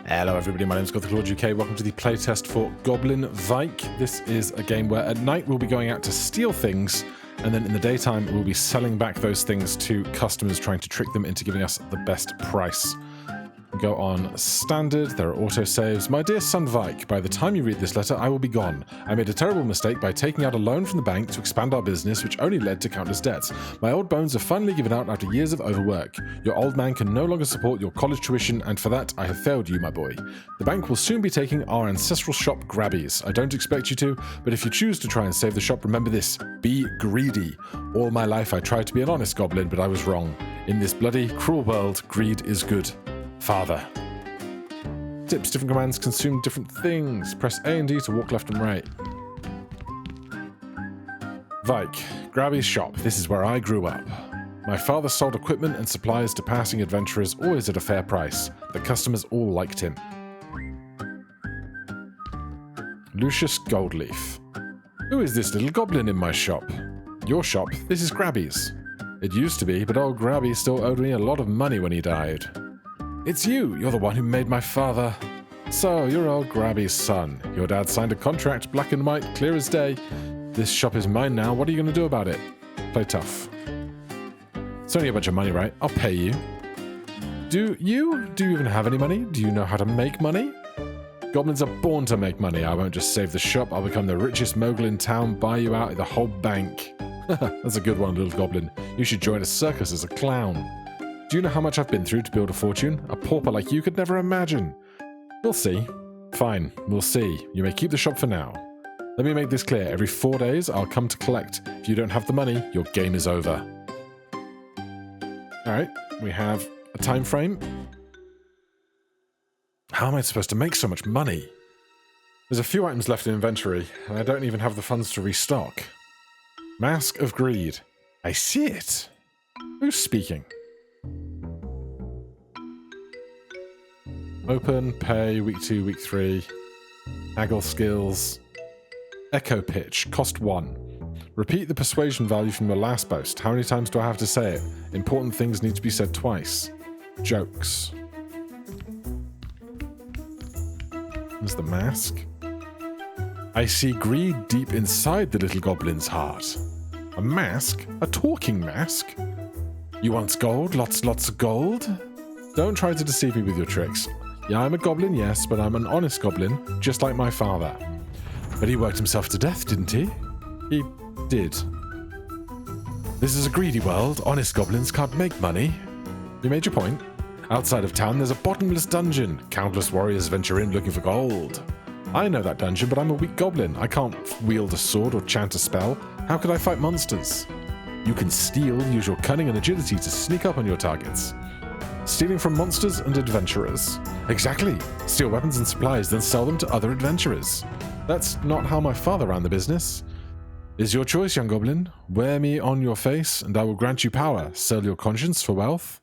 Hello everybody, my name is Gothic Lord UK. Welcome to the playtest for Goblin Vike. This is a game where at night we'll be going out to steal things, and then in the daytime we'll be selling back those things to customers, trying to trick them into giving us the best price. Go on standard, there are autosaves. My dear son Vike, by the time you read this letter, I will be gone. I made a terrible mistake by taking out a loan from the bank to expand our business, which only led to countless debts. My old bones are finally given out after years of overwork. Your old man can no longer support your college tuition, and for that, I have failed you, my boy. The bank will soon be taking our ancestral shop Grabbies. I don't expect you to, but if you choose to try and save the shop, remember this: be greedy. All my life I tried to be an honest goblin, but I was wrong. In this bloody, cruel world, greed is good. Father. Tips: different commands consume different things. Press A and D to walk left and right. Vike, Grabby's shop. This is where I grew up. My father sold equipment and supplies to passing adventurers, always at a fair price. The customers all liked him. Lucius Goldleaf. Who is this little goblin in my shop? Your shop? This is Grabby's. It used to be, but old Grabby still owed me a lot of money when he died. It's you! You're the one who made my father. So, you're old Grabby's son. Your dad signed a contract, black and white, clear as day. This shop is mine now. What are you going to do about it? Play tough. It's only a bunch of money, right? I'll pay you. Do you even have any money? Do you know how to make money? Goblins are born to make money. I won't just save the shop. I'll become the richest mogul in town, buy you out the whole bank. That's a good one, little goblin. You should join a circus as a clown. Do you know how much I've been through to build a fortune? A pauper like you could never imagine. We'll see. Fine, we'll see. You may keep the shop for now. Let me make this clear. Every 4 days, I'll come to collect. If you don't have the money, your game is over. Alright, we have a time frame. How am I supposed to make so much money? There's a few items left in inventory, and I don't even have the funds to restock. Mask of Greed. I see it. Who's speaking? Open, pay, week 2, week 3. Haggle skills. Echo pitch, cost 1. Repeat the persuasion value from your last boast. How many times do I have to say it? Important things need to be said twice. Jokes. There's the mask. I see greed deep inside the little goblin's heart. A mask? A talking mask? You want gold? Lots of gold? Don't try to deceive me with your tricks. Yeah, I'm a goblin, yes, but I'm an honest goblin, just like my father. But he worked himself to death, didn't he? He did. This is a greedy world. Honest goblins can't make money. You made your point. Outside of town, there's a bottomless dungeon. Countless warriors venture in looking for gold. I know that dungeon, but I'm a weak goblin. I can't wield a sword or chant a spell. How could I fight monsters? You can steal, use your cunning and agility to sneak up on your targets. Stealing from monsters and adventurers. Exactly. Steal weapons and supplies, then sell them to other adventurers. That's not how my father ran the business. Is your choice, young goblin. Wear me on your face, and I will grant you power. Sell your conscience for wealth.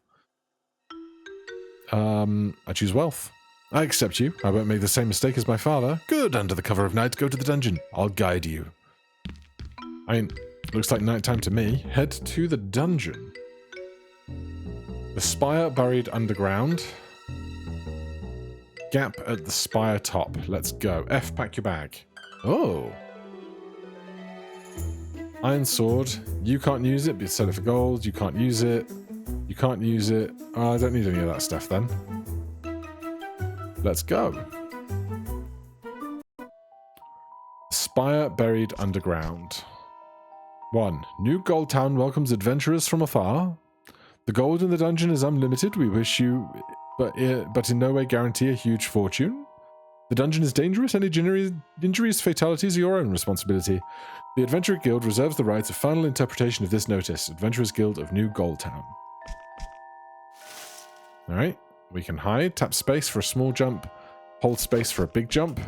I choose wealth. I accept you. I won't make the same mistake as my father. Good. Under the cover of night, go to the dungeon. I'll guide you. I mean, looks like nighttime to me. Head to the dungeon. The spire buried underground. Gap at the spire top. Let's go. F, pack your bag. Oh. Iron sword. You can't use it, but sell it for gold. You can't use it. You can't use it. Oh, I don't need any of that stuff then. Let's go. Spire buried underground. 1. New Gold Town welcomes adventurers from afar. The gold in the dungeon is unlimited. We wish you, but in no way guarantee a huge fortune. The dungeon is dangerous. Any injuries, fatalities are your own responsibility. The Adventurer Guild reserves the right of final interpretation of this notice. Adventurers Guild of New Gold Town. Alright, we can hide. Tap space for a small jump. Hold space for a big jump.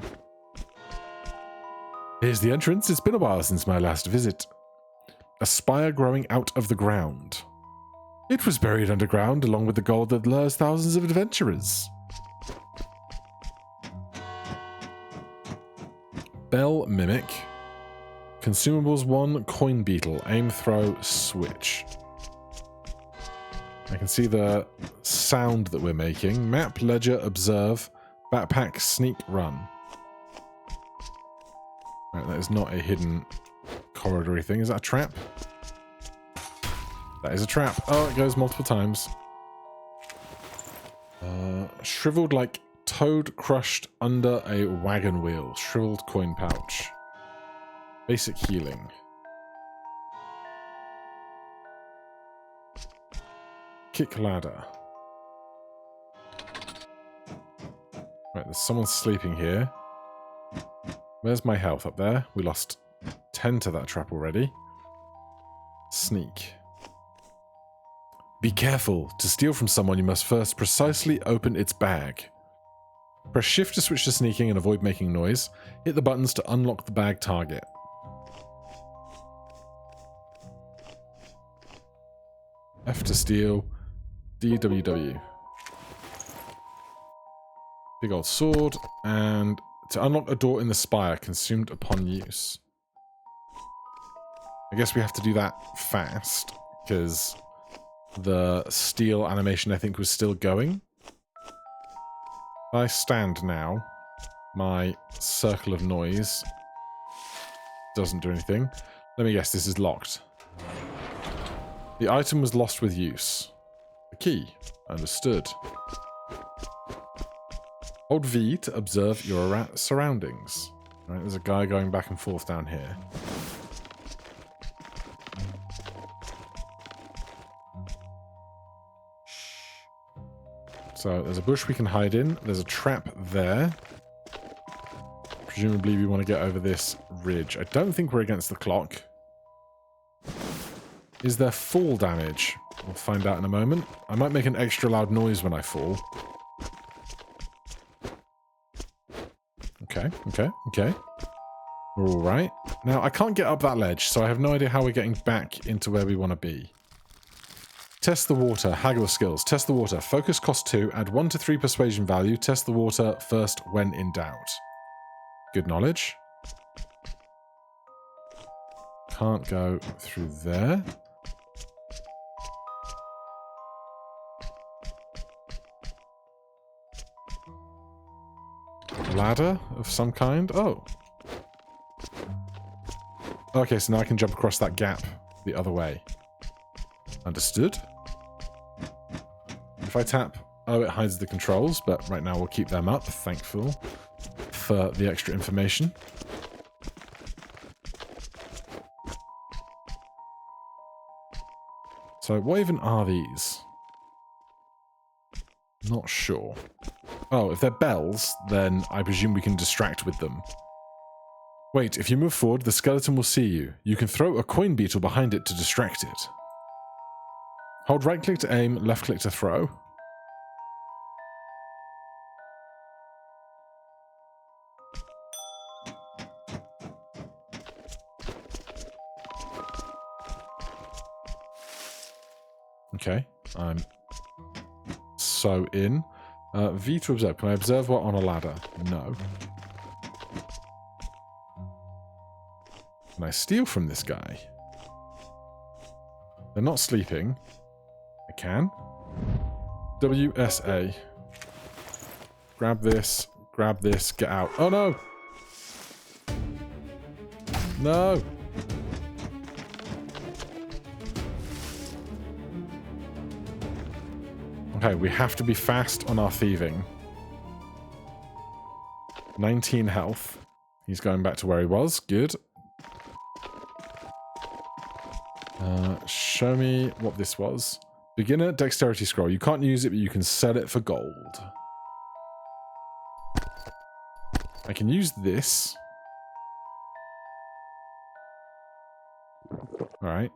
Here's the entrance. It's been a while since my last visit. A spire growing out of the ground. It was buried underground along with the gold that lures thousands of adventurers. Bell Mimic. Consumables 1, Coin Beetle. Aim, throw, switch. I can see the sound that we're making. Map, ledger, observe, Backpack, sneak, run. Right, that is not a hidden corridory thing. Is that a trap? That is a trap. Oh, it goes multiple times. Shriveled like toad crushed under a wagon wheel. Shriveled coin pouch. Basic healing. Kick ladder. Right, there's someone sleeping here. Where's my health? Up there? We lost 10 to that trap already. Sneak. Be careful. To steal from someone, you must first precisely open its bag. Press shift to switch to sneaking and avoid making noise. Hit the buttons to unlock the bag target. F to steal. DWW. Big old sword. And to unlock a door in the spire, consumed upon use. I guess we have to do that fast, because the steel animation, I think, was still going. If I stand now, my circle of noise doesn't do anything. Let me guess, this is locked. The item was lost with use. The key. Understood. Hold V to observe your surroundings. All right, there's a guy going back and forth down here. So there's a bush we can hide in. There's a trap there. Presumably we want to get over this ridge. I don't think we're against the clock. Is there fall damage? We'll find out in a moment. I might make an extra loud noise when I fall. Okay. We're all right. Now, I can't get up that ledge, so I have no idea how we're getting back into where we want to be. Test the water. Haggle skills. Test the water. Focus cost 2. Add 1 to 3 persuasion value. Test the water first when in doubt. Good knowledge. Can't go through there. Ladder of some kind. Oh. Okay, so now I can jump across that gap the other way. Understood. If I tap... Oh, it hides the controls, but right now we'll keep them up. Thankful for the extra information. So what even are these? Not sure. Oh, if they're bells, then I presume we can distract with them. Wait, if you move forward, the skeleton will see you. You can throw a coin beetle behind it to distract it. Hold right-click to aim, left-click to throw. Okay, I'm so in. V to observe. Can I observe what on a ladder? No. Can I steal from this guy? They're not sleeping. I can. WSA. Grab this, get out. Oh no! No! Okay, we have to be fast on our thieving. 19 health. He's going back to where he was. Good. Show me what this was. Beginner dexterity scroll. You can't use it, but you can sell it for gold. I can use this. Alright.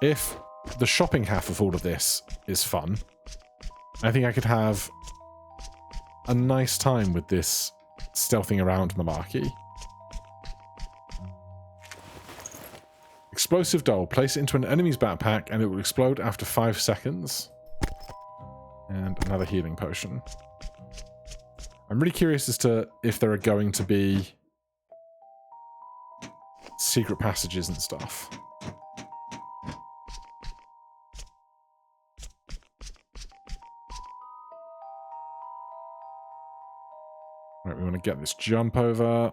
If the shopping half of all of this is fun, I think I could have a nice time with this stealthing around malarkey. Explosive doll. Place it into an enemy's backpack and it will explode after 5 seconds. And another healing potion. I'm really curious as to if there are going to be secret passages and stuff. Right, we want to get this jump over.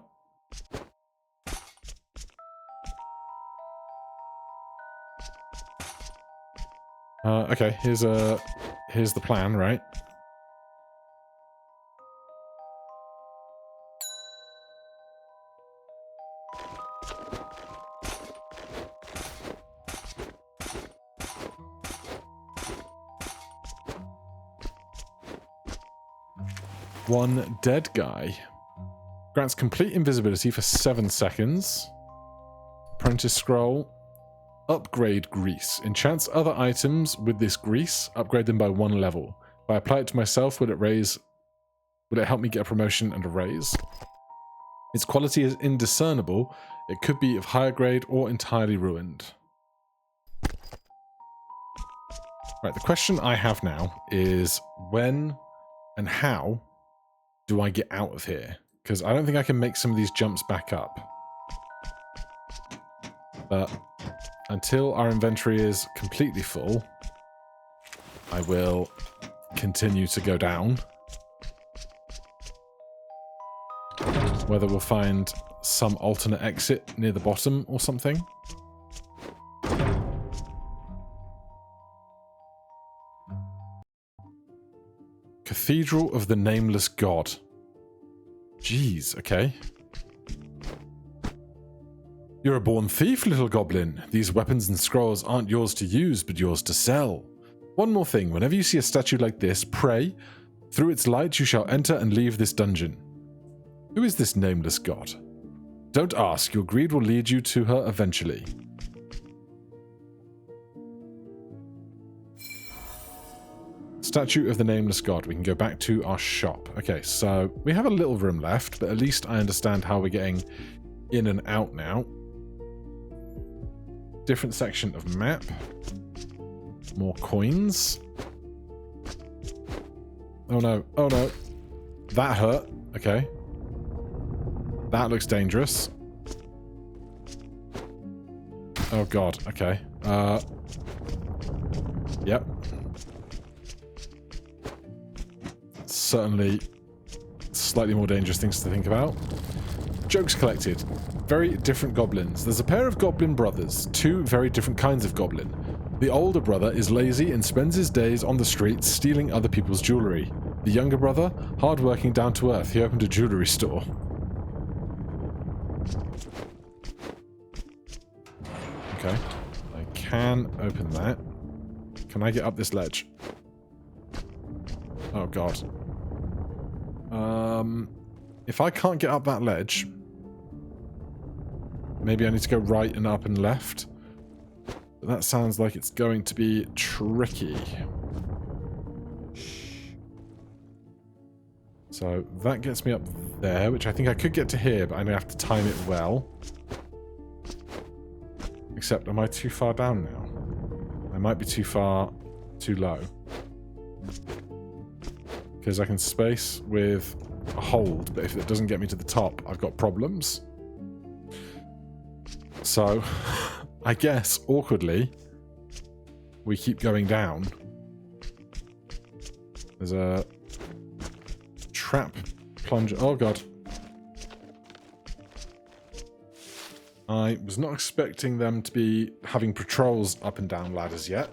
Okay, here's the plan, right? One dead guy. Grants complete invisibility for 7 seconds. Apprentice scroll. Upgrade grease. Enchants other items with this grease. Upgrade them by 1 level. If I apply it to myself, would it help me get a promotion and a raise? Its quality is indiscernible. It could be of higher grade or entirely ruined. Right, the question I have now is when and how do I get out of here? Because I don't think I can make some of these jumps back up. But until our inventory is completely full, I will continue to go down. Whether we'll find some alternate exit near the bottom or something. Cathedral of the Nameless God. Jeez, okay. You're a born thief, little goblin. These weapons and scrolls aren't yours to use, but yours to sell. One more thing, whenever you see a statue like this, pray. Through its light you shall enter and leave this dungeon. Who is this nameless god? Don't ask, your greed will lead you to her eventually. Statue of the Nameless God. We can go back to our shop. Okay, so we have a little room left, but at least I understand how we're getting in and out now. Different section of map. More coins. Oh no, oh no. That hurt. Okay. That looks dangerous. Oh god, okay. Yep. Certainly slightly more dangerous things to think about. Jokes collected. Very different goblins. There's a pair of goblin brothers, 2 very different kinds of goblin. The older brother is lazy and spends his days on the streets stealing other people's jewellery. The younger brother, hard-working, down to earth. He opened a jewellery store. Okay. I can open that. Can I get up this ledge? Oh god. If I can't get up that ledge, maybe I need to go right and up and left. But that sounds like it's going to be tricky. So that gets me up there, which I think I could get to here, but I'm going to have to time it well. Except, am I too far down now? I might be too low. Because I can space with a hold, but if it doesn't get me to the top, I've got problems. So, I guess, awkwardly, we keep going down. There's a trap plunger. Oh god. I was not expecting them to be having patrols up and down ladders yet.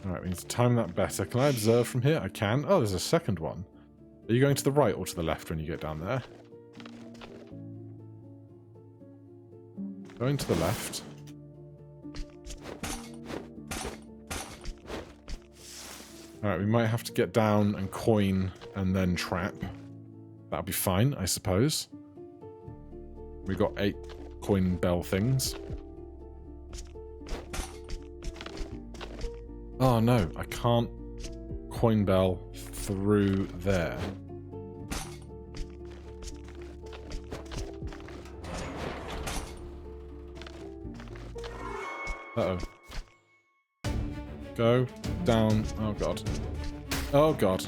Alright, we need to time that better. Can I observe from here? I can. Oh, there's a second one. Are you going to the right or to the left when you get down there? Going to the left. Alright, we might have to get down and coin and then trap. That'll be fine, I suppose. We got 8 coin bell things. Oh no, I can't coin bell through there. Uh-oh. Go down. Oh god. Oh god.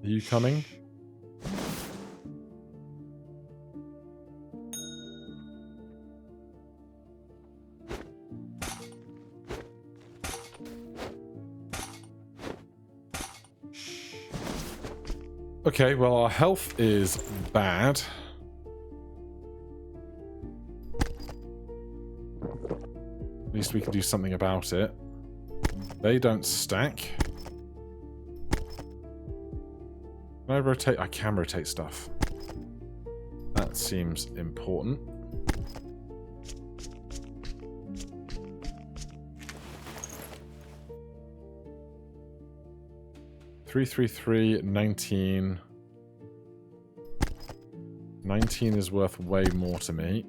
Are you coming? Okay, well, our health is bad. At least we can do something about it. They don't stack. Can I rotate? I can rotate stuff. That seems important. Three, 19. 19 is worth way more to me.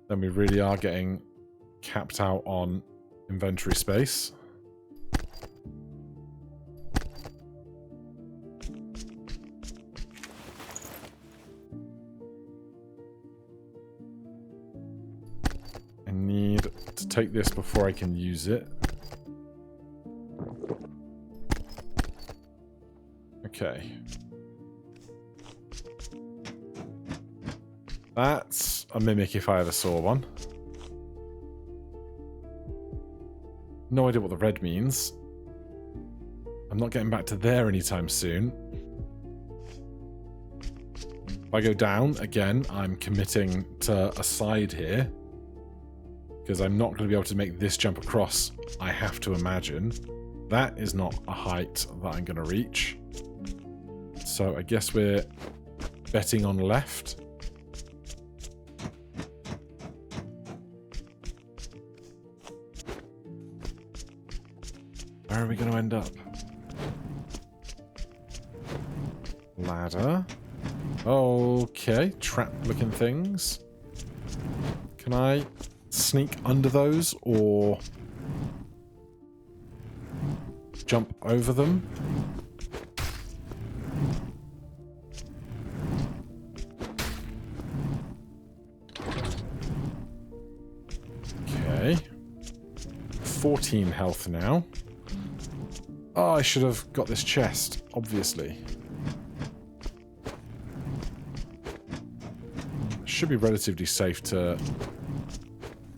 Then we really are getting capped out on inventory space. I need to take this before I can use it. Okay. That's a mimic if I ever saw one. No idea what the red means. I'm not getting back to there anytime soon. If I go down, again, I'm committing to a side here. Because I'm not going to be able to make this jump across, I have to imagine. That is not a height that I'm going to reach. So I guess we're betting on left. Where are we going to end up? Ladder. Okay, trap-looking things. Can I sneak under those or jump over them? Okay. 14 health now. Oh, I should have got this chest, obviously. Should be relatively safe to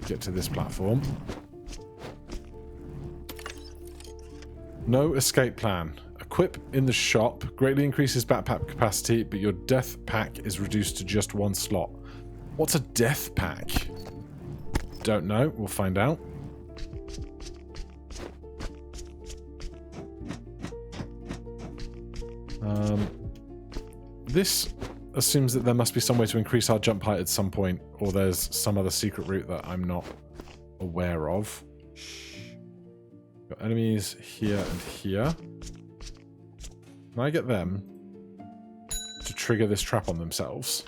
get to this platform. No escape plan. Equip in the shop. Greatly increases backpack capacity, but your death pack is reduced to just 1 slot. What's a death pack? Don't know. We'll find out. This assumes that there must be some way to increase our jump height at some point, or there's some other secret route that I'm not aware of. Got enemies here and here. Can I get them to trigger this trap on themselves?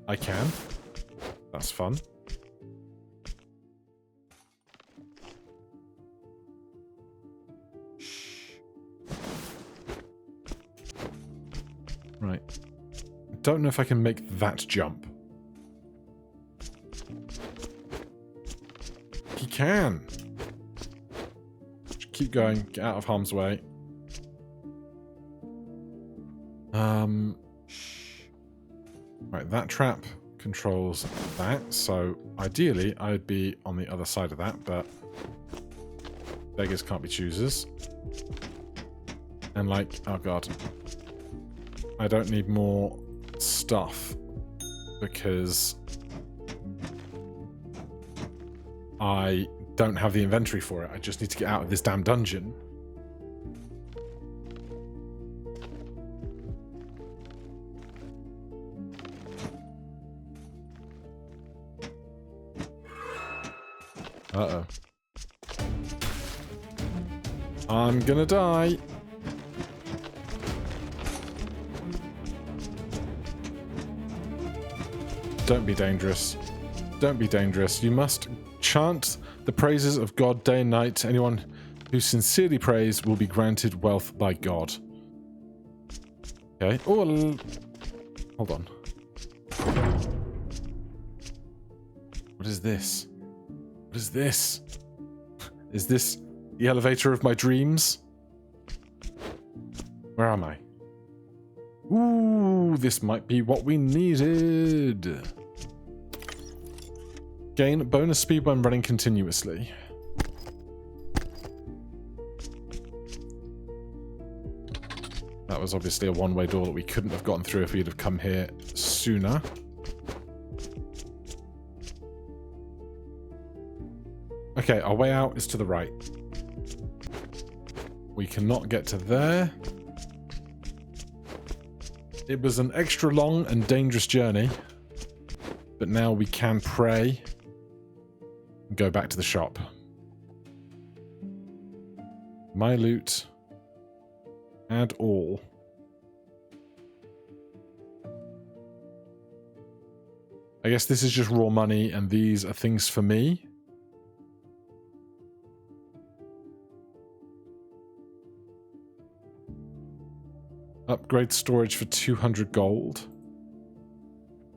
I can. That's fun. Right. Don't know if I can make that jump. He can. Just keep going. Get out of harm's way. Right, that trap controls that, so ideally I'd be on the other side of that, but beggars can't be choosers. And like, oh god. I don't need more stuff because I don't have the inventory for it. I just need to get out of this damn dungeon. Uh-oh. I'm gonna die. Don't be dangerous. Don't be dangerous. You must chant the praises of God day and night. Anyone who sincerely prays will be granted wealth by God. Okay. Oh, hold on. What is this? What is this? Is this the elevator of my dreams? Where am I? Ooh, this might be what we needed. Gain bonus speed when running continuously. That was obviously a one-way door that we couldn't have gotten through if we'd have come here sooner. Okay, our way out is to the right. We cannot get to there. It was an extra long and dangerous journey, but now we can pray and go back to the shop. My loot. Add all. I guess this is just raw money and these are things for me. Upgrade storage for 200 gold.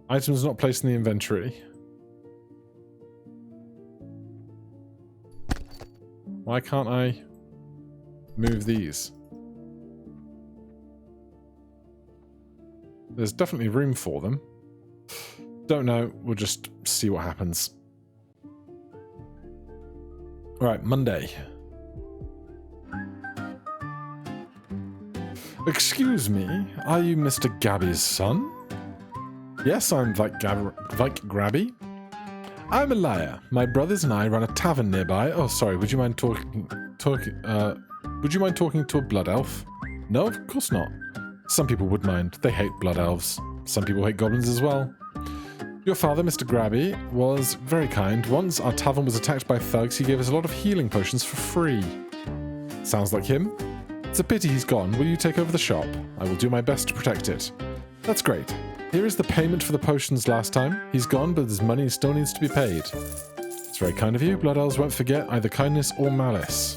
Items not placed in the inventory. Why can't I move these? There's definitely room for them. Don't know. We'll just see what happens. Alright, Monday. Excuse me, are you Mr. Gabby's son? Yes, I'm like Grabby. I'm a liar. My brothers and I run a tavern nearby. Oh, sorry, would you mind talking to a blood elf? No, of course not. Some people would mind. They hate blood elves. Some people hate goblins as well. Your father, Mr. Grabby, was very kind. Once our tavern was attacked by thugs, he gave us a lot of healing potions for free. Sounds like him. It's a pity he's gone. Will you take over the shop? I will do my best to protect it. That's great. Here is the payment for the potions last time. He's gone, but his money still needs to be paid. It's very kind of you. Blood elves won't forget either kindness or malice.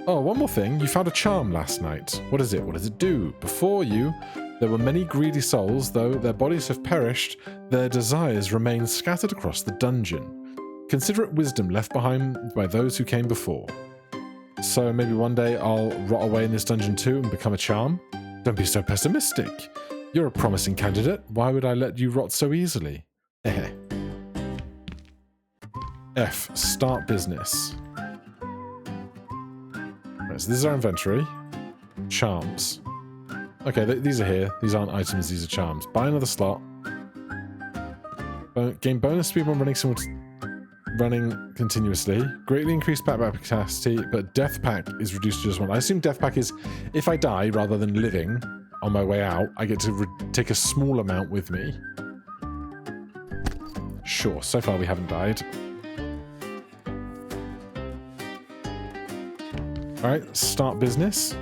Oh, one more thing. You found a charm last night. What is it? What does it do? Before you, there were many greedy souls, though their bodies have perished, their desires remain scattered across the dungeon. Consider it wisdom left behind by those who came before. So maybe one day I'll rot away in this dungeon too and become a charm? Don't be so pessimistic. You're a promising candidate. Why would I let you rot so easily? F. Start business. Right, so this is our inventory. Charms. Okay, these are here. These aren't items, these are charms. Buy another slot. Gain bonus speed when running continuously. Greatly increased backpack capacity, but death pack is reduced to just one. I assume death pack is if I die rather than living on my way out, I get to take a small amount with me. Sure, so far we haven't died. Alright, start business.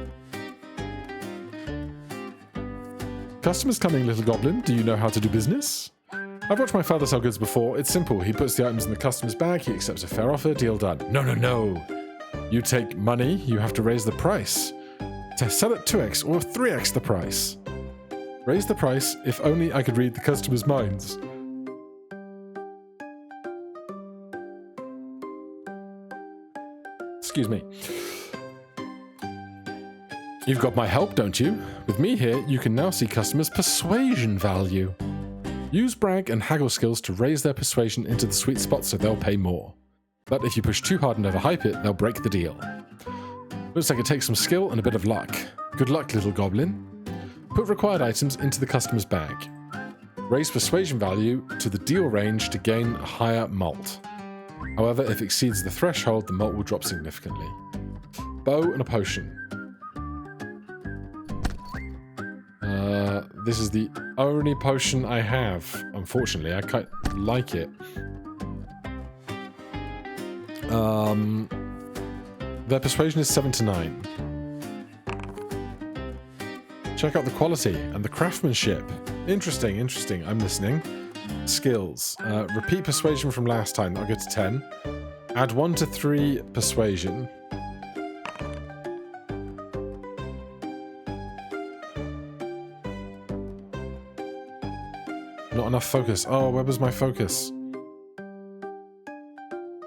Customers coming, little goblin. Do you know how to do business? I've watched my father sell goods before. It's simple. He puts the items in the customer's bag, he accepts a fair offer, deal done. No, no, no. You take money, you have to raise the price. To sell it 2x or 3x the price. Raise the price, if only I could read the customer's minds. Excuse me. You've got my help, don't you? With me here, you can now see customers' persuasion value. Use brag and haggle skills to raise their persuasion into the sweet spot so they'll pay more. But if you push too hard and overhype it, they'll break the deal. Looks like it takes some skill and a bit of luck. Good luck, little goblin. Put required items into the customer's bag. Raise persuasion value to the deal range to gain a higher mult. However, if it exceeds the threshold, the mult will drop significantly. Bow and a potion. This is the only potion I have. Unfortunately, I quite like it. Their persuasion is 7 to 9. Check out the quality and the craftsmanship. Interesting, interesting. I'm listening. Skills. Repeat persuasion from last time. That'll go to 10. Add 1 to 3 persuasion. Not enough focus. Oh, where was my focus?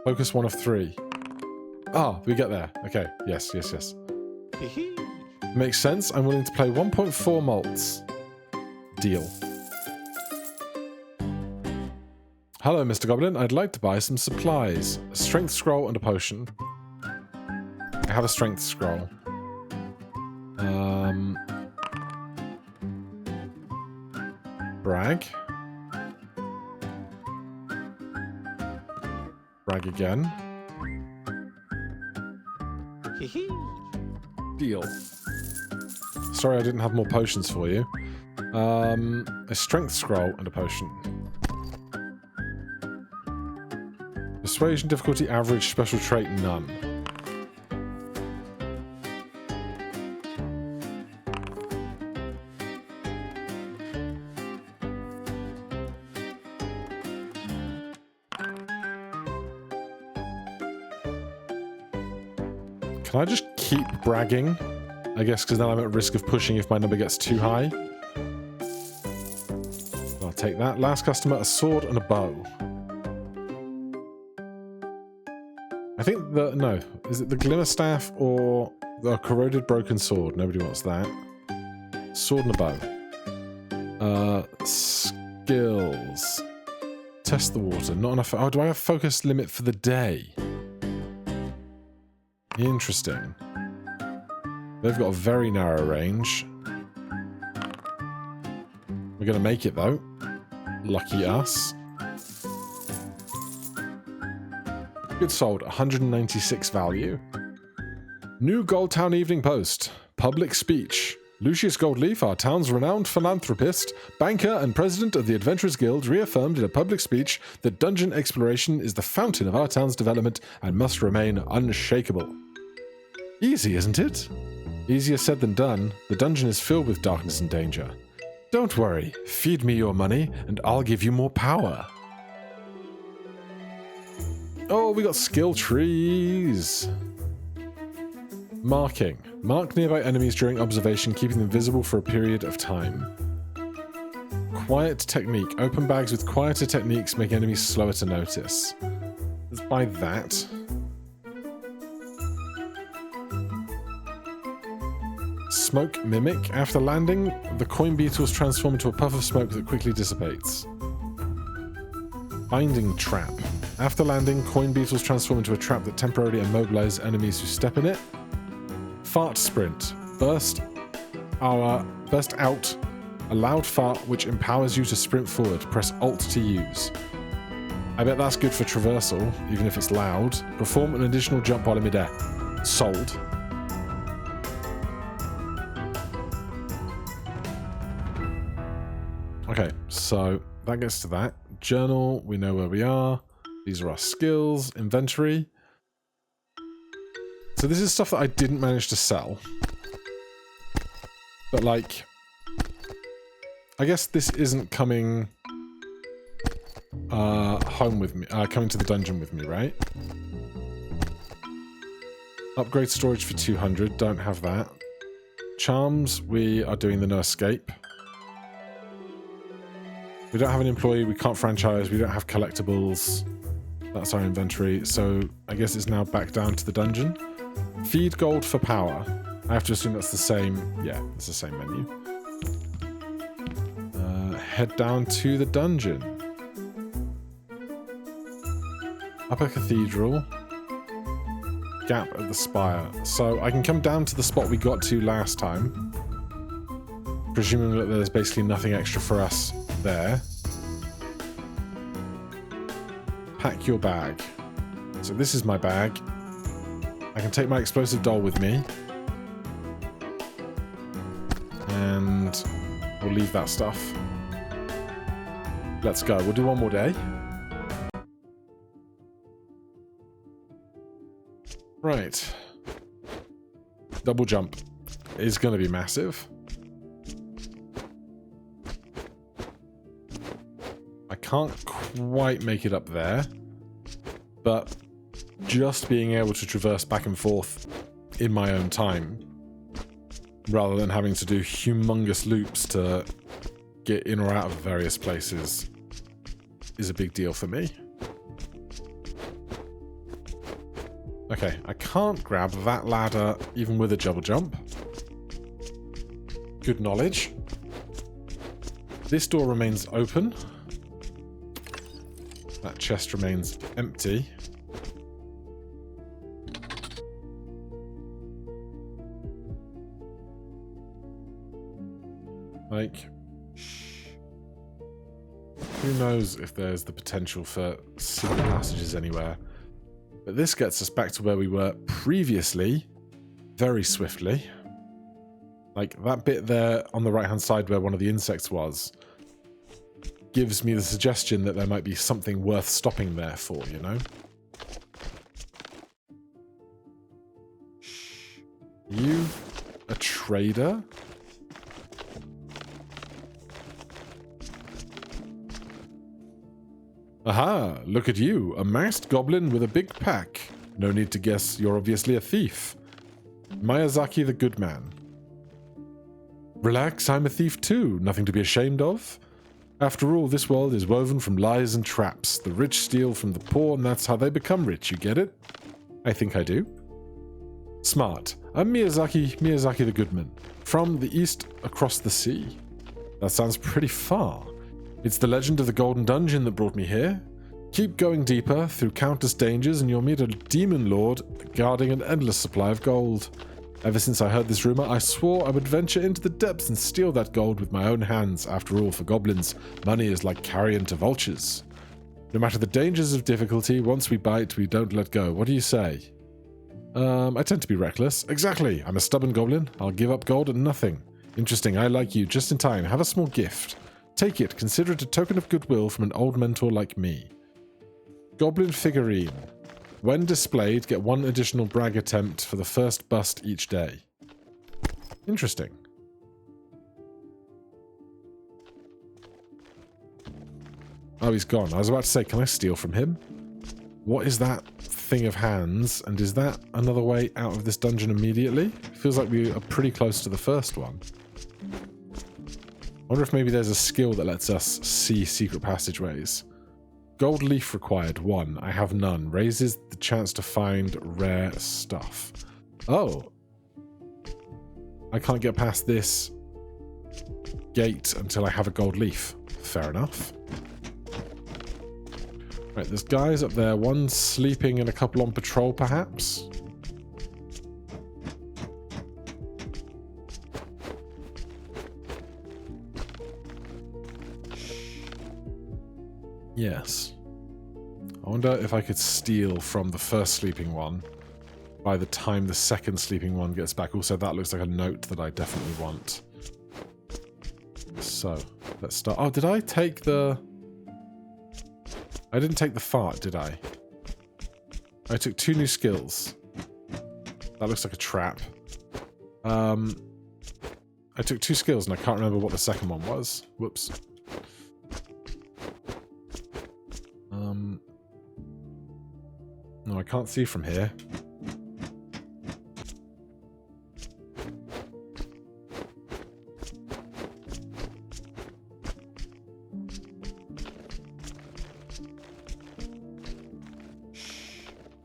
Focus 1 of 3. Ah, we get there. Okay. Yes, yes, yes. Makes sense. I'm willing to play 1.4 malts. Deal. Hello, Mr. Goblin. I'd like to buy some supplies. A strength scroll and a potion. I have a strength scroll. Brag. Brag again. Deal. Sorry I didn't have more potions for you. A strength scroll and a potion. Persuasion difficulty average, special trait none. Can I just keep bragging? I guess because then I'm at risk of pushing if my number gets too high. I'll take that. Last customer, a sword and a bow. I think the... No. Is it the glimmer staff or the corroded broken sword? Nobody wants that. Sword and a bow. Skills. Test the water. Not enough... Oh, do I have focus limit for the day? Interesting. They've got a very narrow range. We're going to make it, though. Lucky us. Good sold. 196 value. New Goldtown Evening Post. Public speech. Lucius Goldleaf, our town's renowned philanthropist, banker, and president of the Adventurers Guild, reaffirmed in a public speech that dungeon exploration is the fountain of our town's development and must remain unshakable. Easy, isn't it? Easier said than done. The dungeon is filled with darkness and danger. Don't worry. Feed me your money, and I'll give you more power. Oh, we got skill trees. Marking. Mark nearby enemies during observation, keeping them visible for a period of time. Quiet technique. Open bags with quieter techniques make enemies slower to notice. Let's buy that. Smoke Mimic. After landing, the coin beetles transform into a puff of smoke that quickly dissipates. Binding Trap. After landing, coin beetles transform into a trap that temporarily immobilizes enemies who step in it. Fart Sprint. Burst out a loud fart which empowers you to sprint forward. Press Alt to use. I bet that's good for traversal, even if it's loud. Perform an additional jump while in midair. Sold. Okay, so that gets to that. Journal, we know where we are. These are our skills. Inventory. So this is stuff that I didn't manage to sell. But like, I guess this isn't coming home with me, coming to the dungeon with me, right? Upgrade storage for 200, don't have that. Charms, we are doing the no escape. We don't have an employee, we can't franchise, we don't have collectibles. That's our inventory, so I guess it's now back down to the dungeon. Feed gold for power. I have to assume that's the same, yeah, it's the same menu. Head down to the dungeon. Upper Cathedral. Gap at the Spire. So I can come down to the spot we got to last time. Presuming that there's basically nothing extra for us there. Pack your bag. So this is my bag. I can take my explosive doll with me. And we'll leave that stuff. Let's go. We'll do one more day. Right. Double jump is going to be massive. I can't quite make it up there, but just being able to traverse back and forth in my own time, rather than having to do humongous loops to get in or out of various places is a big deal for me. Okay, I can't grab that ladder even with a double jump. Good knowledge. This door remains open. That chest remains empty. Like, who knows if there's the potential for secret passages anywhere. But this gets us back to where we were previously, very swiftly. Like, that bit there on the right-hand side where one of the insects was, gives me the suggestion that there might be something worth stopping there for, you know? You a trader? Aha, look at you, a masked goblin with a big pack. No need to guess, you're obviously a thief. Miyazaki the good man. Relax, I'm a thief too, nothing to be ashamed of. After all, this world is woven from lies and traps. The rich steal from the poor, and that's how they become rich, you get it? I think I do. Smart. I'm Miyazaki the Goodman, from the east across the sea. That sounds pretty far. It's the legend of the Golden Dungeon that brought me here. Keep going deeper, through countless dangers, and you'll meet a demon lord guarding an endless supply of gold. Ever since I heard this rumor, I swore I would venture into the depths and steal that gold with my own hands. After all, for goblins, money is like carrion to vultures. No matter the dangers of difficulty, once we bite, we don't let go. What do you say? I tend to be reckless. Exactly. I'm a stubborn goblin. I'll give up gold at nothing. Interesting. I like you. Just in time. Have a small gift. Take it. Consider it a token of goodwill from an old mentor like me. Goblin figurine. When displayed, get one additional brag attempt for the first bust each day. Interesting. Oh, he's gone. I was about to say, can I steal from him? What is that thing of hands? And is that another way out of this dungeon immediately? Feels like we are pretty close to the first one. I wonder if maybe there's a skill that lets us see secret passageways. Gold leaf required, 1. I have none. Raises the chance to find rare stuff. Oh. I can't get past this gate until I have a gold leaf. Fair enough. Right, there's guys up there. One sleeping and a couple on patrol, perhaps? Yes. I wonder if I could steal from the first sleeping one by the time the second sleeping one gets back. Also, that looks like a note that I definitely want. So, let's start. Oh, did I take the... I didn't take the fart, did I? I took 2 new skills. That looks like a trap. I took 2 skills and I can't remember what the second one was. Whoops. No, I can't see from here.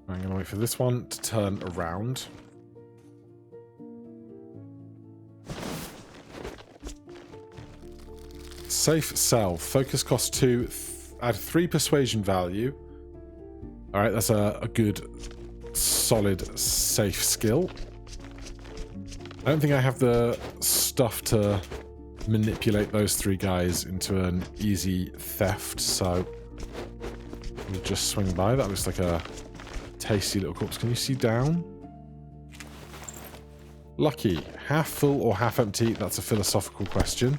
I'm going to wait for this one to turn around. Safe sell. Focus cost 2. Add 3 persuasion value. Alright, that's a good, solid, safe skill. I don't think I have the stuff to manipulate those 3 guys into an easy theft, so we'll just swing by. That looks like a tasty little corpse. Can you see down? Lucky. Half full or half empty? That's a philosophical question.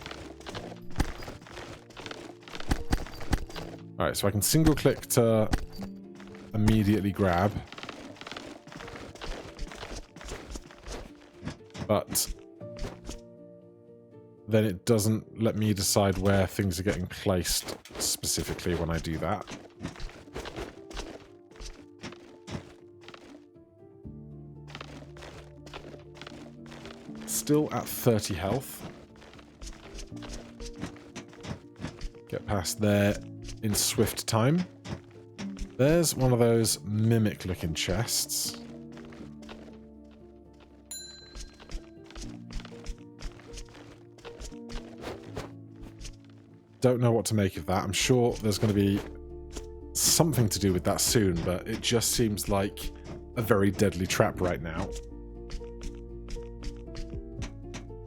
Alright, so I can single click to immediately grab. But then it doesn't let me decide where things are getting placed specifically when I do that. Still at 30 health. Get past there in swift time. There's one of those mimic-looking chests. Don't know what to make of that. I'm sure there's going to be something to do with that soon, but it just seems like a very deadly trap right now.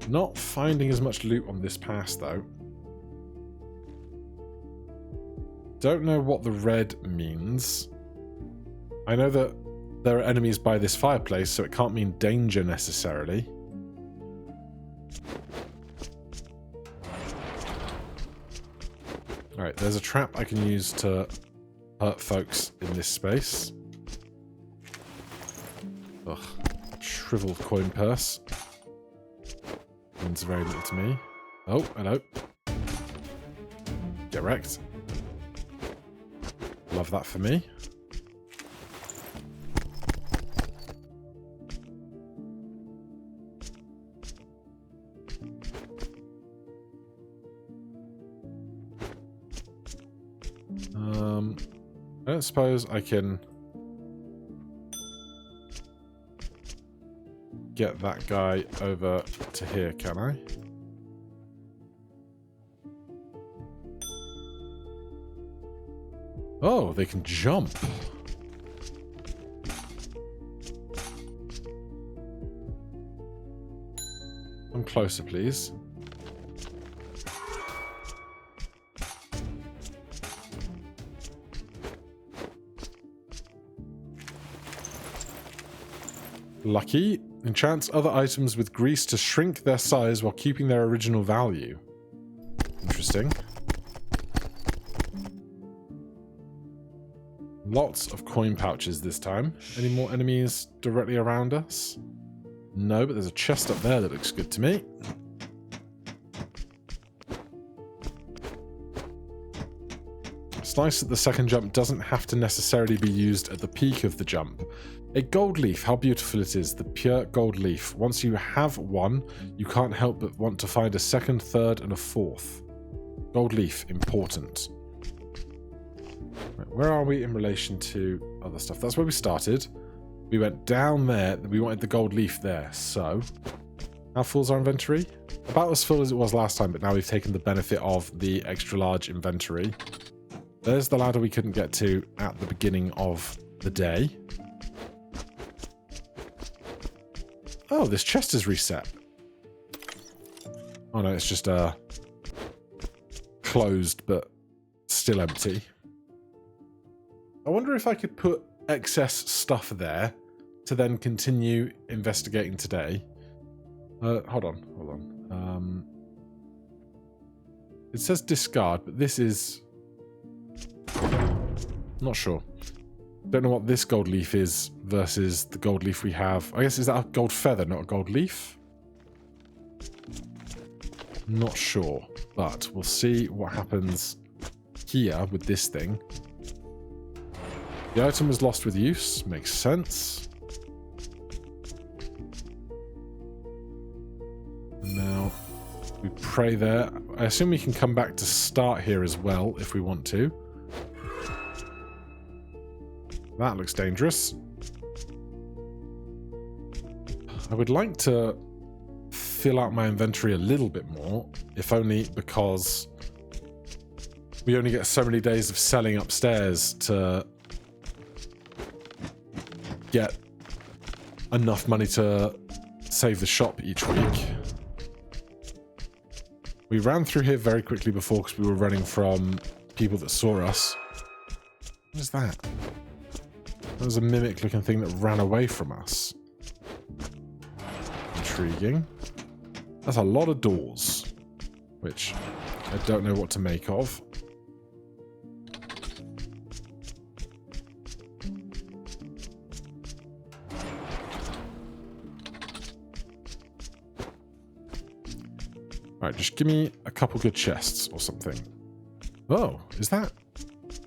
Not finding as much loot on this pass, though. Don't know what the red means. I know that there are enemies by this fireplace, so it can't mean danger necessarily. Alright, there's a trap I can use to hurt folks in this space. Ugh. Shriveled coin purse. Means very little to me. Oh, hello. Get wrecked. Love that for me. I don't suppose I can get that guy over to here, can I? Oh, they can jump. Come closer, please. Lucky. Enchants other items with grease to shrink their size while keeping their original value. Interesting. Lots of coin pouches this time. Any more enemies directly around us? No, but there's a chest up there that looks good to me. It's nice that the second jump doesn't have to necessarily be used at the peak of the jump. A gold leaf, how beautiful it is, the pure gold leaf. Once you have one, you can't help but want to find a second, third, and a fourth. Gold leaf, important. Right, where are we in relation to other stuff? That's where we started. We went down there, we wanted the gold leaf there, so... How full's our inventory? About as full as it was last time, but now we've taken the benefit of the extra large inventory. There's the ladder we couldn't get to at the beginning of the day. Oh, this chest is reset. Oh no, it's just closed, but still empty. I wonder if I could put excess stuff there to then continue investigating today. Hold on. It says discard, but this is... Not sure. Don't know what this gold leaf is versus the gold leaf we have. I guess, is that a gold feather, not a gold leaf? Not sure, but we'll see what happens here with this thing. The item was lost with use. Makes sense. And now we pray there. I assume we can come back to start here as well if we want to. That looks dangerous. I would like to fill out my inventory a little bit more, if only because we only get so many days of selling upstairs to get enough money to save the shop each week. We ran through here very quickly before because we were running from people that saw us. What is that? That was a mimic-looking thing that ran away from us. Intriguing. That's a lot of doors, which I don't know what to make of. Right, just give me a couple good chests or something. Oh, is that?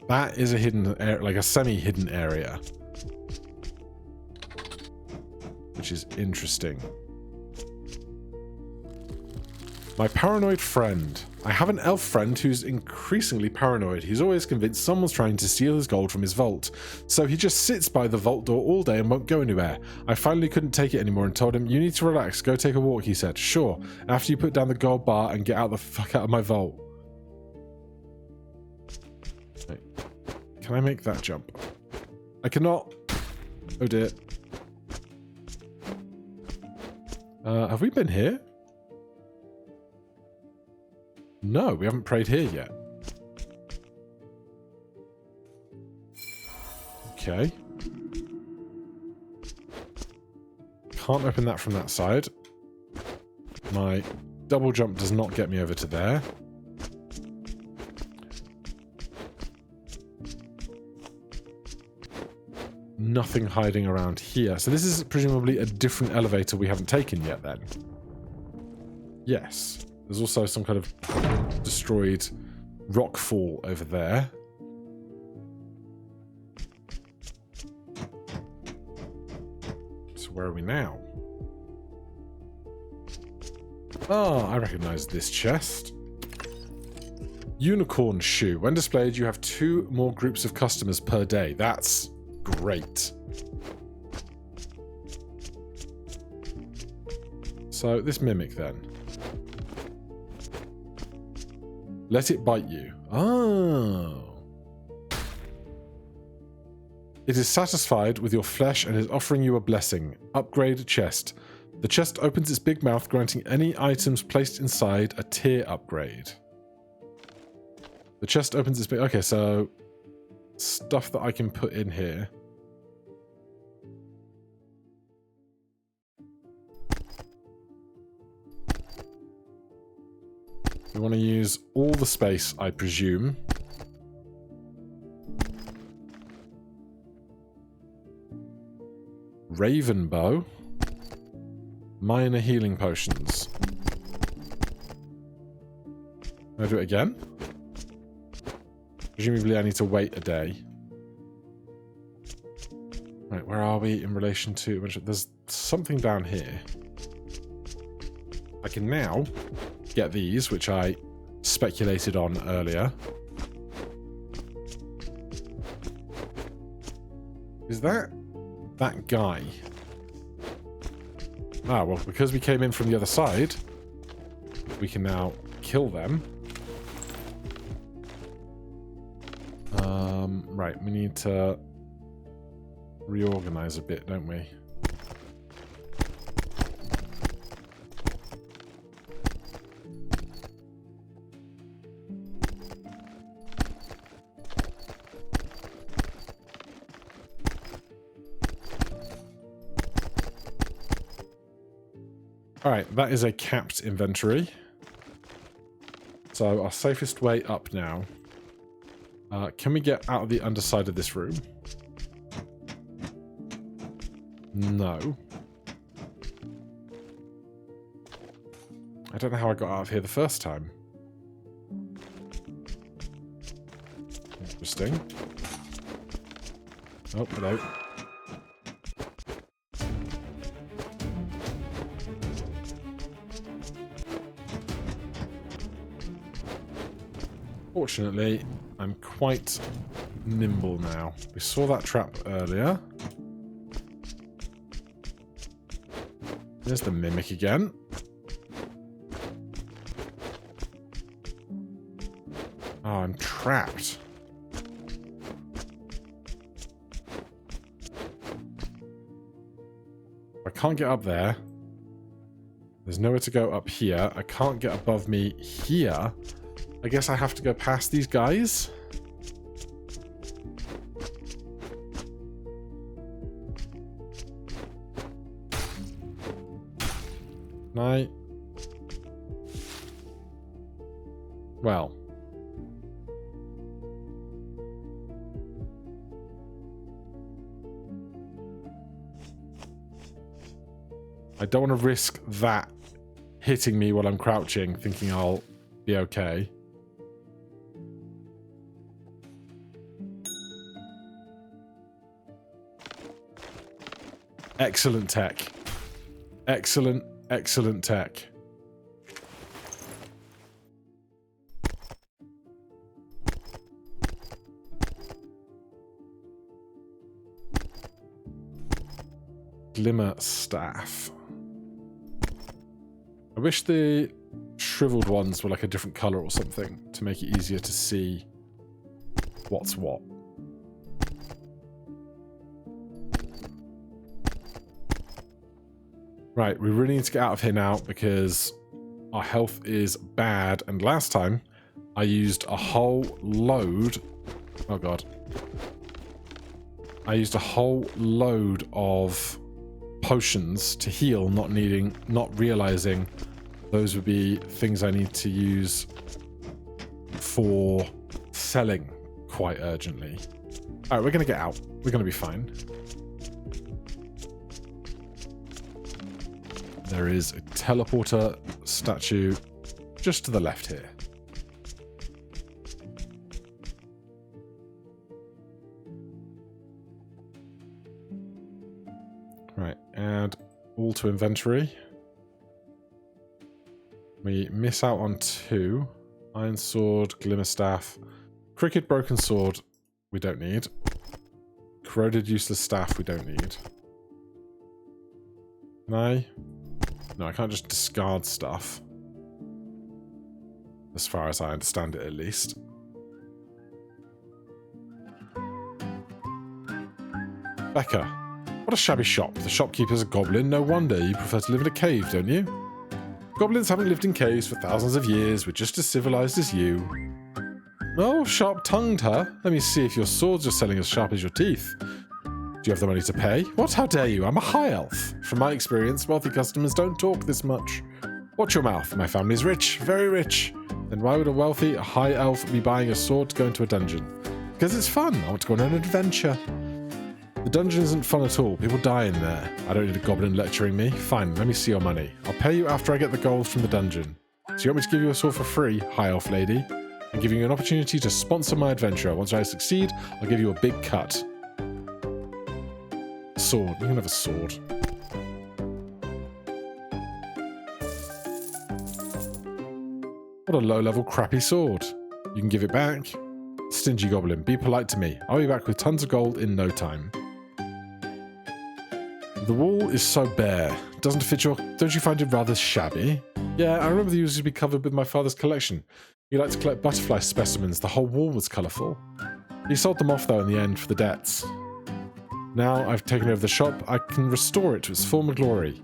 That is a hidden area, like a semi-hidden area. Which is interesting. My paranoid friend. I have an elf friend who's increasingly paranoid. He's always convinced someone's trying to steal his gold from his vault. So he just sits by the vault door all day and won't go anywhere. I finally couldn't take it anymore and told him, "You need to relax, go take a walk," he said. "Sure, after you put down the gold bar and get out the fuck out of my vault." Wait. Can I make that jump? I cannot. Oh dear. Have we been here? No, we haven't prayed here yet. Okay. Can't open that from that side. My double jump does not get me over to there. Nothing hiding around here. So this is presumably a different elevator we haven't taken yet then. Yes. There's also some kind of destroyed rock fall over there. So where are we now? Oh, I recognize this chest. Unicorn shoe. When displayed, you have 2 more groups of customers per day. That's great. So this mimic then. Let it bite you. Oh. It is satisfied with your flesh and is offering you a blessing. Upgrade chest. The chest opens its big mouth, granting any items placed inside a tier upgrade. The chest opens its big... Okay, so... stuff that I can put in here. We want to use all the space, I presume. Raven bow. Minor healing potions. Can I do it again? Presumably I need to wait a day. Right, where are we in relation to... There's something down here. I can now get these, which I speculated on earlier. Is that guy? Ah, well, because we came in from the other side, we can now kill them. Right, we need to reorganize a bit, don't we? Alright, that is a capped inventory. So our safest way up now. Can we get out of the underside of this room? No. I don't know how I got out of here the first time. Interesting. Oh, hello. Fortunately, I'm quite nimble now. We saw that trap earlier. There's the mimic again. Oh, I'm trapped. I can't get up there. There's nowhere to go up here. I can't get above me here. I guess I have to go past these guys. Can I? Well. I don't want to risk that hitting me while I'm crouching, thinking I'll be okay. Excellent tech. Excellent, excellent tech. glimmer staff. I wish the shriveled ones were like a different color or something to make it easier to see what's what. Right, we really need to get out of here now because our health is bad. And last time I used a whole load... Oh god. I used a whole load of potions to heal, not realizing those would be things I need to use for selling quite urgently. Alright, we're going to get out. We're going to be fine. There is a teleporter statue just to the left here. Right, add all to inventory. We miss out on 2. Iron sword, glimmer staff, crooked broken sword, we don't need. Corroded useless staff, we don't need. Can I? No, I can't just discard stuff. As far as I understand it, at least. Becca. What a shabby shop. The shopkeeper's a goblin. No wonder you prefer to live in a cave, don't you? Goblins haven't lived in caves for thousands of years. We're just as civilized as you. Oh, sharp-tongued, huh? Let me see if your swords are selling as sharp as your teeth. Do you have the money to pay? What? How dare you? I'm a high elf. From my experience, wealthy customers don't talk this much. Watch your mouth. My family's rich. Very rich. Then why would a high elf be buying a sword to go into a dungeon? Because it's fun. I want to go on an adventure. The dungeon isn't fun at all. People die in there. I don't need a goblin lecturing me. Fine, let me see your money. I'll pay you after I get the gold from the dungeon. So you want me to give you a sword for free, high elf lady? I'm giving you an opportunity to sponsor my adventure. Once I succeed, I'll give you a big cut. Sword. You can have a sword. What a low-level crappy sword. You can give it back. Stingy goblin, be polite to me. I'll be back with tons of gold in no time. The wall is so bare. Doesn't fit your... Don't you find it rather shabby? Yeah, I remember they used to be covered with my father's collection. He liked to collect butterfly specimens. The whole wall was colourful. He sold them off, though, in the end for the debts. Now I've taken over the shop, I can restore it to its former glory.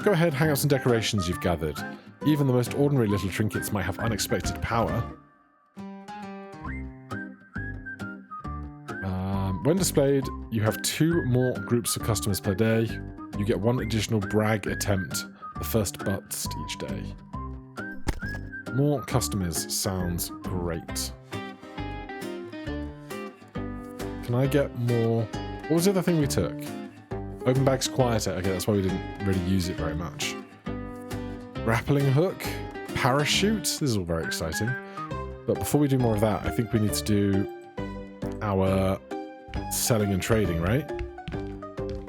Go ahead, hang out some decorations you've gathered. Even the most ordinary little trinkets might have unexpected power. When displayed, you have 2 more groups of customers per day. You get 1 additional brag attempt, the first bust each day. More customers sounds great. Can I get more... What was the other thing we took? Open bag's quieter. Okay, that's why we didn't really use it very much. Grappling hook. Parachute. This is all very exciting. But before we do more of that, I think we need to do our selling and trading, right?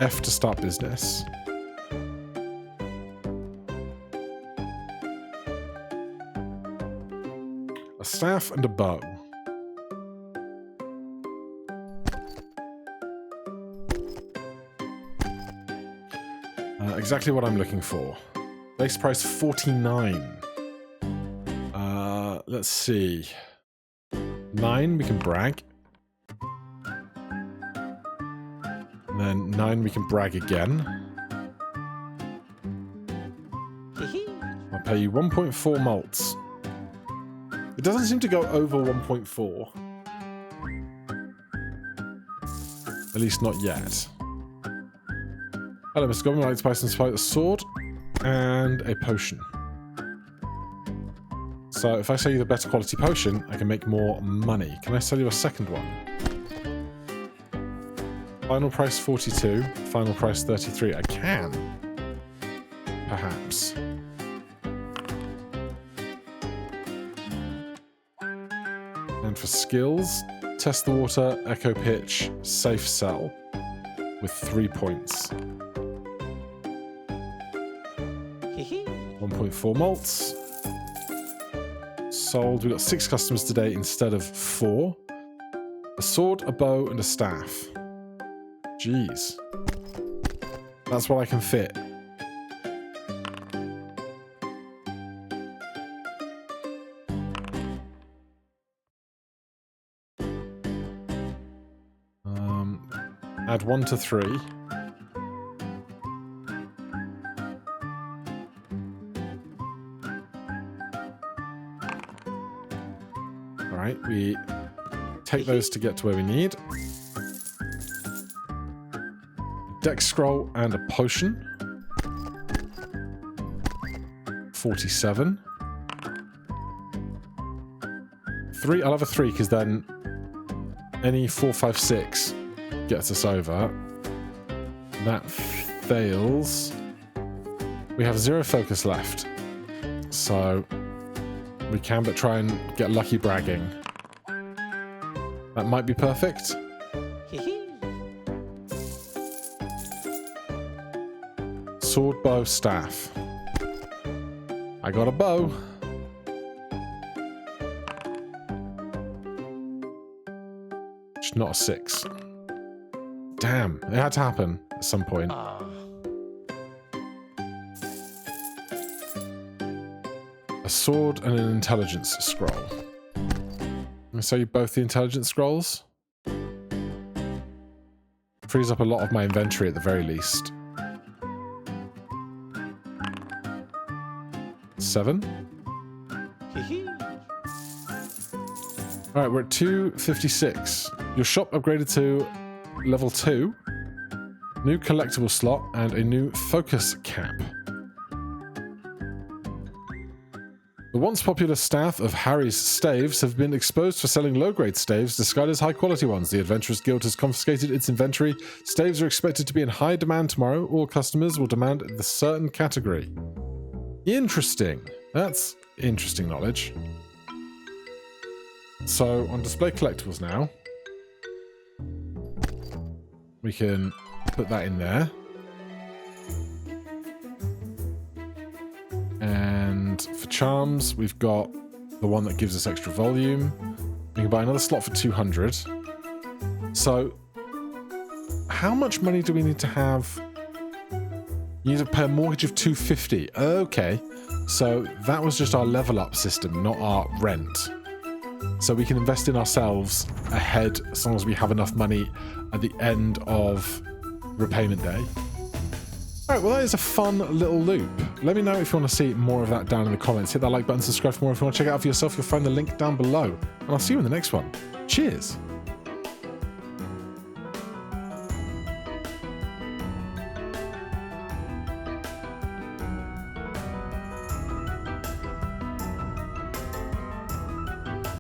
F to start business. A staff and a bow. Exactly what I'm looking for. Base price 49. Let's see. 9 we can brag. And then 9 we can brag again. I'll pay you 1.4 malts. It doesn't seem to go over 1.4. At least not yet. Hello, Mr. Goblin. I'd like to buy some a sword and a potion. So if I sell you the better quality potion, I can make more money. Can I sell you a second one? Final price 42. Final price 33. I can. Perhaps. And for skills, test the water, echo pitch, safe sell with 3 points. 1.4 malts. Sold. We've got 6 customers today instead of 4. A sword, a bow, and a staff. Jeez. That's what I can fit. Add 1 to 3. Alright, we take those to get to where we need. Dex scroll and a potion. 47. 3, I'll have a 3 because then any 4, 5, 6 gets us over. That fails. We have 0 focus left. So we can but try and get lucky bragging. That might be perfect. Sword, bow, staff. I got a bow. Just not a 6. Damn, it had to happen at some point. A sword and an intelligence scroll. I'm gonna sell you both the intelligence scrolls. Frees up a lot of my inventory at the very least. 7. Alright, we're at 256. Your shop upgraded to level 2. New collectible slot and a new focus cap. The once popular staff of Harry's staves have been exposed for selling low-grade staves disguised as high-quality ones. The Adventurers Guild has confiscated its inventory. Staves are expected to be in high demand tomorrow. All customers will demand the certain category. Interesting. That's interesting knowledge. So, on display collectibles now, we can put that in there. And for charms, we've got the one that gives us extra volume. We can buy another slot for 200. So, how much money do we need to have? You need to pay a mortgage of 250. Okay. So, that was just our level up system, not our rent. So we can invest in ourselves ahead as long as we have enough money at the end of repayment day. Alright, well that is a fun little loop. Let me know if you want to see more of that down in the comments. Hit that like button, subscribe for more. If you want to check it out for yourself, you'll find the link down below. And I'll see you in the next one. Cheers!